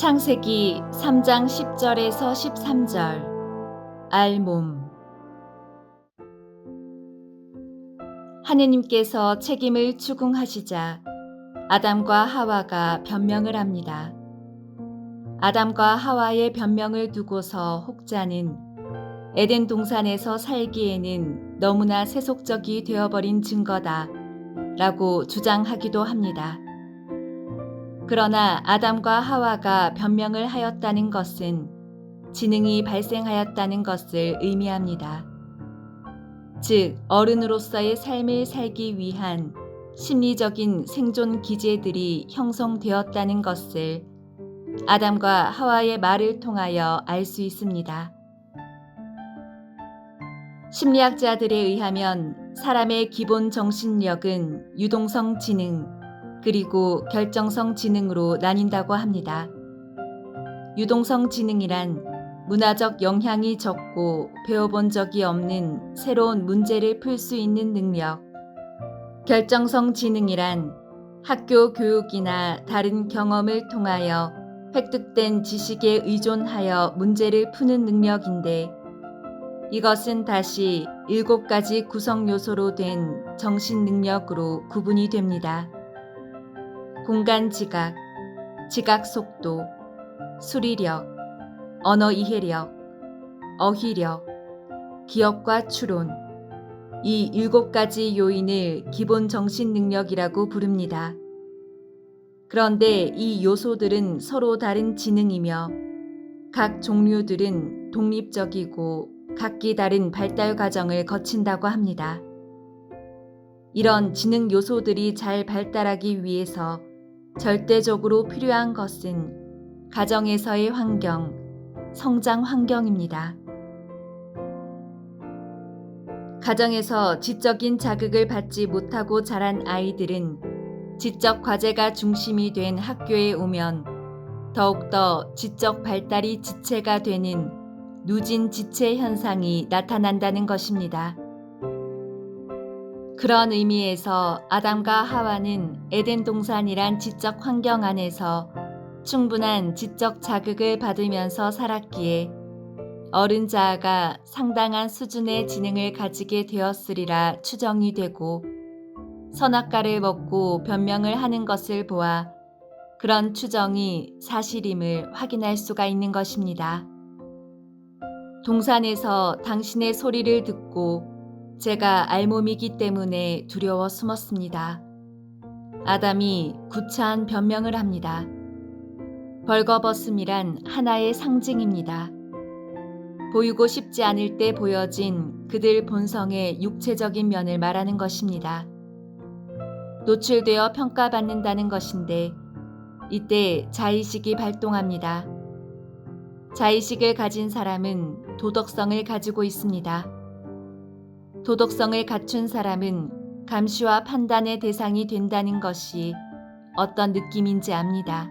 창세기 3장 10절에서 13절. 알몸. 하느님께서 책임을 추궁하시자 아담과 하와가 변명을 합니다. 아담과 하와의 변명을 두고서 혹자는 에덴 동산에서 살기에는 너무나 세속적이 되어버린 증거다 라고 주장하기도 합니다. 그러나 아담과 하와가 변명을 하였다는 것은 지능이 발생하였다는 것을 의미합니다. 즉, 어른으로서의 삶을 살기 위한 심리적인 생존 기제들이 형성되었다는 것을 아담과 하와의 말을 통하여 알 수 있습니다. 심리학자들에 의하면 사람의 기본 정신력은 유동성 지능, 그리고 결정성 지능으로 나뉜다고 합니다. 유동성 지능이란 문화적 영향이 적고 배워본 적이 없는 새로운 문제를 풀 수 있는 능력, 결정성 지능이란 학교 교육이나 다른 경험을 통하여 획득된 지식에 의존하여 문제를 푸는 능력인데, 이것은 다시 7가지 구성 요소로 된 정신 능력으로 구분이 됩니다. 공간 지각, 지각 속도, 수리력, 언어 이해력, 어휘력, 기억과 추론, 이 7가지 요인을 기본 정신 능력이라고 부릅니다. 그런데 이 요소들은 서로 다른 지능이며 각 종류들은 독립적이고 각기 다른 발달 과정을 거친다고 합니다. 이런 지능 요소들이 잘 발달하기 위해서 절대적으로 필요한 것은 가정에서의 환경, 성장 환경입니다. 가정에서 지적인 자극을 받지 못하고 자란 아이들은 지적 과제가 중심이 된 학교에 오면 더욱더 지적 발달이 지체가 되는 누진 지체 현상이 나타난다는 것입니다. 그런 의미에서 아담과 하와는 에덴 동산이란 지적 환경 안에서 충분한 지적 자극을 받으면서 살았기에 어른 자아가 상당한 수준의 지능을 가지게 되었으리라 추정이 되고, 선악과를 먹고 변명을 하는 것을 보아 그런 추정이 사실임을 확인할 수가 있는 것입니다. 동산에서 당신의 소리를 듣고 제가 알몸이기 때문에 두려워 숨었습니다. 아담이 구차한 변명을 합니다. 벌거벗음이란 하나의 상징입니다. 보이고 싶지 않을 때 보여진 그들 본성의 육체적인 면을 말하는 것입니다. 노출되어 평가받는다는 것인데, 이때 자의식이 발동합니다. 자의식을 가진 사람은 도덕성을 가지고 있습니다. 도덕성을 갖춘 사람은 감시와 판단의 대상이 된다는 것이 어떤 느낌인지 압니다.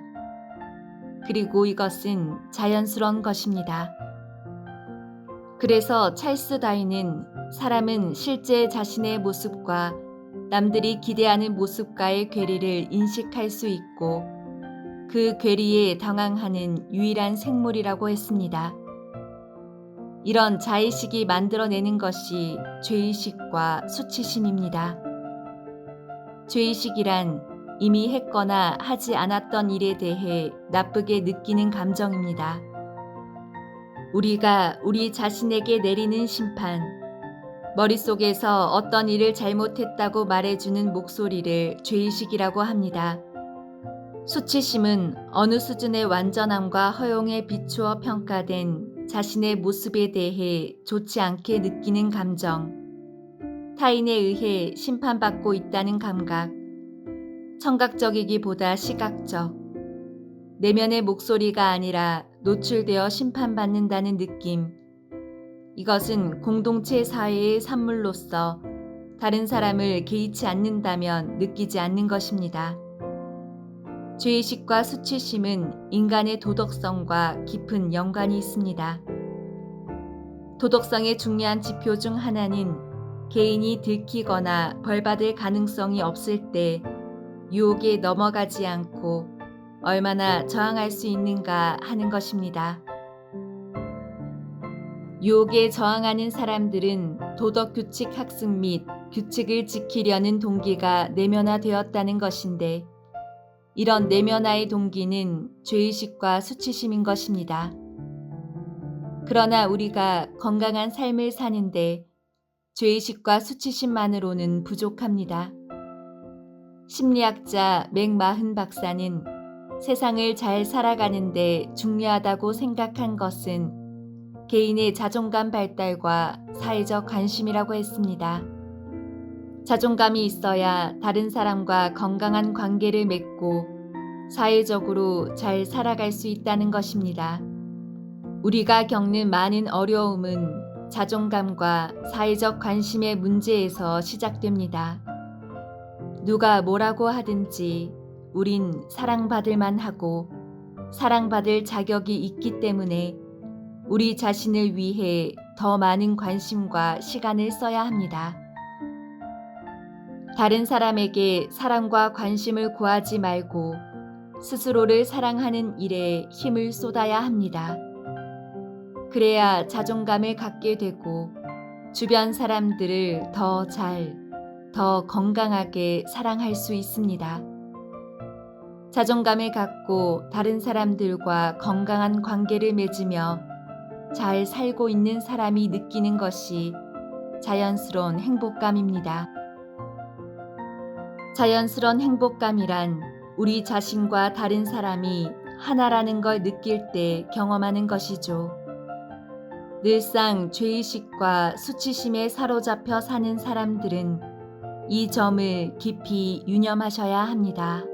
그리고 이것은 자연스러운 것입니다. 그래서 찰스 다윈은 사람은 실제 자신의 모습과 남들이 기대하는 모습과의 괴리를 인식할 수 있고 그 괴리에 당황하는 유일한 생물이라고 했습니다. 이런 자의식이 만들어내는 것이 죄의식과 수치심입니다. 죄의식이란 이미 했거나 하지 않았던 일에 대해 나쁘게 느끼는 감정입니다. 우리가 우리 자신에게 내리는 심판, 머릿속에서 어떤 일을 잘못했다고 말해주는 목소리를 죄의식이라고 합니다. 수치심은 어느 수준의 완전함과 허용에 비추어 평가된 자신의 모습에 대해 좋지 않게 느끼는 감정, 타인에 의해 심판받고 있다는 감각, 청각적이기보다 시각적, 내면의 목소리가 아니라 노출되어 심판받는다는 느낌, 이것은 공동체 사회의 산물로서 다른 사람을 개의치 않는다면 느끼지 않는 것입니다. 죄의식과 수치심은 인간의 도덕성과 깊은 연관이 있습니다. 도덕성의 중요한 지표 중 하나는 개인이 들키거나 벌받을 가능성이 없을 때 유혹에 넘어가지 않고 얼마나 저항할 수 있는가 하는 것입니다. 유혹에 저항하는 사람들은 도덕 규칙 학습 및 규칙을 지키려는 동기가 내면화되었다는 것인데, 이런 내면화의 동기는 죄의식과 수치심인 것입니다. 그러나 우리가 건강한 삶을 사는데 죄의식과 수치심만으로는 부족합니다. 심리학자 맥마흔 박사는 세상을 잘 살아가는데 중요하다고 생각한 것은 개인의 자존감 발달과 사회적 관심이라고 했습니다. 자존감이 있어야 다른 사람과 건강한 관계를 맺고 사회적으로 잘 살아갈 수 있다는 것입니다. 우리가 겪는 많은 어려움은 자존감과 사회적 관심의 문제에서 시작됩니다. 누가 뭐라고 하든지 우린 사랑받을 만하고 사랑받을 자격이 있기 때문에 우리 자신을 위해 더 많은 관심과 시간을 써야 합니다. 다른 사람에게 사랑과 관심을 구하지 말고 스스로를 사랑하는 일에 힘을 쏟아야 합니다. 그래야 자존감을 갖게 되고 주변 사람들을 더 건강하게 사랑할 수 있습니다. 자존감을 갖고 다른 사람들과 건강한 관계를 맺으며 잘 살고 있는 사람이 느끼는 것이 자연스러운 행복감입니다. 자연스러운 행복감이란 우리 자신과 다른 사람이 하나라는 걸 느낄 때 경험하는 것이죠. 늘상 죄의식과 수치심에 사로잡혀 사는 사람들은 이 점을 깊이 유념하셔야 합니다.